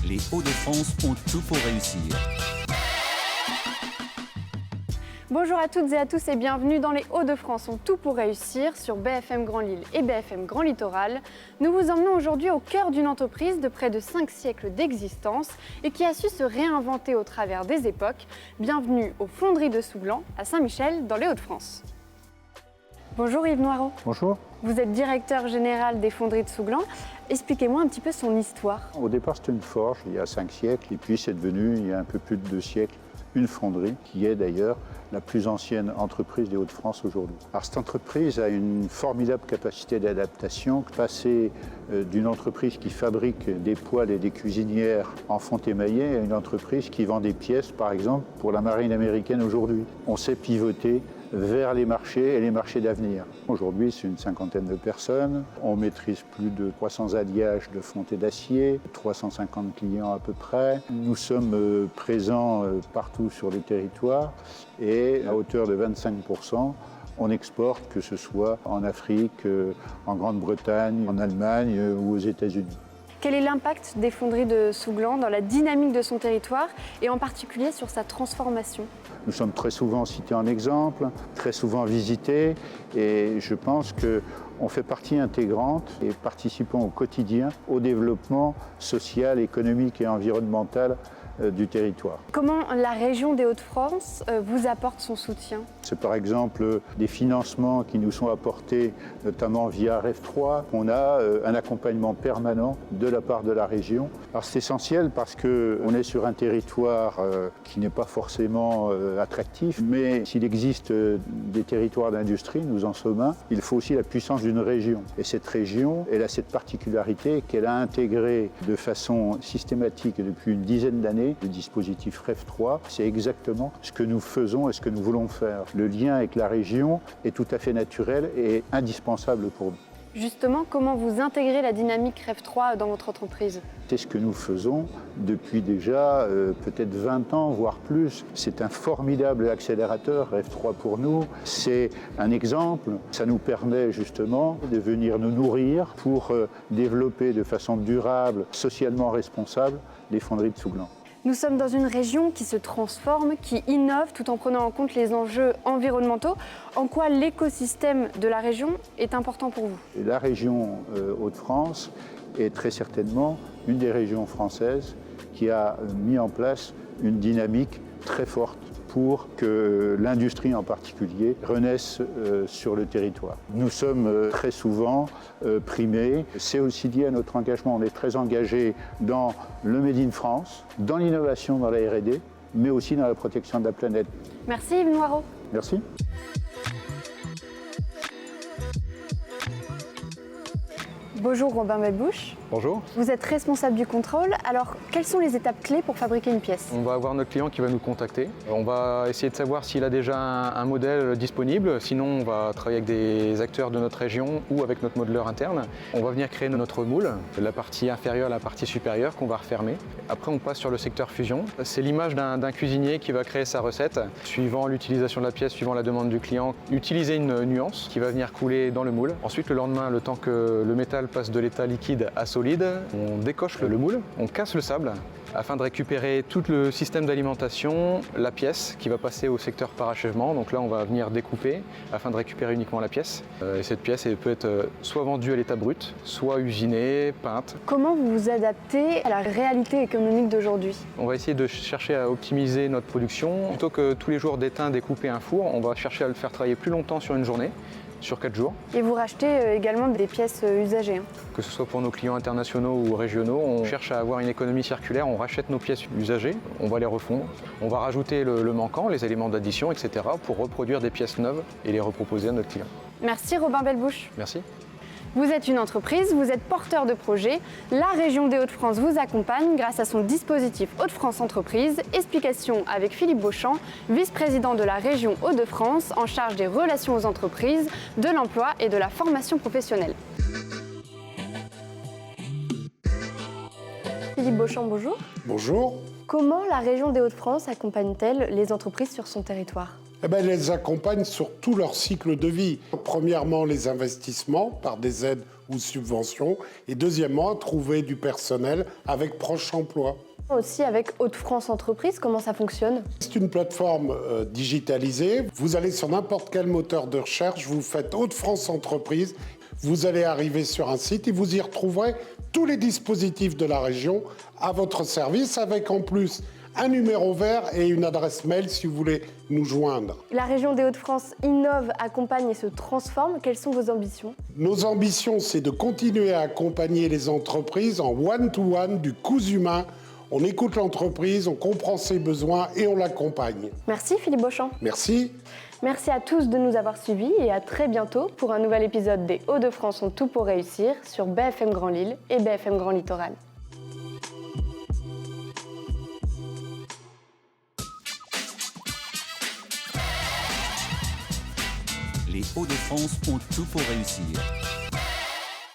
Les Hauts-de-France ont tout pour réussir. Bonjour à toutes et à tous et bienvenue dans les Hauts-de-France ont tout pour réussir sur BFM Grand Lille et BFM Grand Littoral. Nous vous emmenons aujourd'hui au cœur d'une entreprise de près de 5 siècles d'existence et qui a su se réinventer au travers des époques. Bienvenue aux Fonderies de Souglan à Saint-Michel dans les Hauts-de-France. Bonjour Yves Noireau. Bonjour. Vous êtes directeur général des Fonderies de Souglan. Expliquez-moi un petit peu son histoire. Au départ, c'était une forge il y a 5 siècles et puis c'est devenu, il y a un peu plus de 2 siècles, une fonderie qui est d'ailleurs la plus ancienne entreprise des Hauts-de-France aujourd'hui. Alors cette entreprise a une formidable capacité d'adaptation, passer d'une entreprise qui fabrique des poêles et des cuisinières en fonte émaillée à une entreprise qui vend des pièces, par exemple, pour la marine américaine aujourd'hui. On s'est pivoté vers les marchés et les marchés d'avenir. Aujourd'hui, c'est une 50aine de personnes. On maîtrise plus de 300 alliages de fonte et d'acier, 350 clients à peu près. Nous sommes présents partout sur le territoire et à hauteur de 25%, on exporte, que ce soit en Afrique, en Grande-Bretagne, en Allemagne ou aux États-Unis. Quel est l'impact des Fonderies de Souglan dans la dynamique de son territoire et en particulier sur sa transformation ? Nous sommes très souvent cités en exemple, très souvent visités et je pense qu'on fait partie intégrante et participons au quotidien au développement social, économique et environnemental du territoire. Comment la région des Hauts-de-France vous apporte son soutien ? C'est par exemple des financements qui nous sont apportés, notamment via REF3. On a un accompagnement permanent de la part de la région. Alors c'est essentiel parce qu'on est sur un territoire qui n'est pas forcément attractif, mais s'il existe des territoires d'industrie, nous en sommes un, il faut aussi la puissance d'une région. Et cette région, elle a cette particularité qu'elle a intégré de façon systématique depuis une dizaine d'années le dispositif REF3. C'est exactement ce que nous faisons et ce que nous voulons faire. Le lien avec la région est tout à fait naturel et indispensable pour nous. Justement, comment vous intégrez la dynamique REF3 dans votre entreprise ? C'est ce que nous faisons depuis déjà peut-être 20 ans, voire plus. C'est un formidable accélérateur, REF3 pour nous. C'est un exemple. Ça nous permet justement de venir nous nourrir pour développer de façon durable, socialement responsable, les fonderies de Souglan. Nous sommes dans une région qui se transforme, qui innove tout en prenant en compte les enjeux environnementaux. En quoi l'écosystème de la région est important pour vous ? La région Hauts-de-France est très certainement une des régions françaises qui a mis en place une dynamique très forte pour que l'industrie en particulier renaisse sur le territoire. Nous sommes très souvent primés. C'est aussi lié à notre engagement. On est très engagé dans le Made in France, dans l'innovation dans la R&D, mais aussi dans la protection de la planète. Merci Yves Noireau. Merci. Bonjour Robin Belbouche. Bonjour. Vous êtes responsable du contrôle. Alors, quelles sont les étapes clés pour fabriquer une pièce ? On va avoir notre client qui va nous contacter. On va essayer de savoir s'il a déjà un modèle disponible. Sinon, on va travailler avec des acteurs de notre région ou avec notre modeleur interne. On va venir créer notre moule, la partie inférieure, la partie supérieure qu'on va refermer. Après, on passe sur le secteur fusion. C'est l'image d'un cuisinier qui va créer sa recette. Suivant l'utilisation de la pièce, suivant la demande du client, utiliser une nuance qui va venir couler dans le moule. Ensuite, le lendemain, le temps que le métal passe de l'état liquide à solide, on décoche le moule, on casse le sable afin de récupérer tout le système d'alimentation, la pièce qui va passer au secteur parachèvement. Donc là, on va venir découper afin de récupérer uniquement la pièce. Et cette pièce, elle peut être soit vendue à l'état brut, soit usinée, peinte. Comment vous vous adaptez à la réalité économique d'aujourd'hui ? On va essayer de chercher à optimiser notre production. Plutôt que tous les jours d'éteindre, découper un four, on va chercher à le faire travailler plus longtemps sur une journée, sur 4 jours. Et vous rachetez également des pièces usagées. Que ce soit pour nos clients internationaux ou régionaux, on cherche à avoir une économie circulaire, on rachète nos pièces usagées, on va les refondre, on va rajouter le manquant, les éléments d'addition, etc. pour reproduire des pièces neuves et les reproposer à notre client. Merci Robin Belbouche. Merci. Vous êtes une entreprise, vous êtes porteur de projet. La région des Hauts-de-France vous accompagne grâce à son dispositif Hauts-de-France Entreprises. Explication avec Philippe Beauchamp, vice-président de la région Hauts-de-France en charge des relations aux entreprises, de l'emploi et de la formation professionnelle. Philippe Beauchamp, bonjour. Bonjour. Comment la région des Hauts-de-France accompagne-t-elle les entreprises sur son territoire ? Elle les accompagne sur tout leur cycle de vie. Premièrement, les investissements par des aides ou subventions. Et deuxièmement, trouver du personnel avec Proche Emploi. Aussi avec Hauts-de-France Entreprises, comment ça fonctionne? C'est une plateforme digitalisée. Vous allez sur n'importe quel moteur de recherche, vous faites Hauts-de-France Entreprises, vous allez arriver sur un site et vous y retrouverez tous les dispositifs de la région à votre service, avec en plus un numéro vert et une adresse mail si vous voulez nous joindre. La région des Hauts-de-France innove, accompagne et se transforme. Quelles sont vos ambitions? Nos ambitions, c'est de continuer à accompagner les entreprises en one-to-one, du cousu humain. On écoute l'entreprise, on comprend ses besoins et on l'accompagne. Merci Philippe Beauchamp. Merci. Merci à tous de nous avoir suivis et à très bientôt pour un nouvel épisode des Hauts-de-France ont tout pour réussir sur BFM Grand Lille et BFM Grand Littoral. Les Hauts-de-France ont tout pour réussir.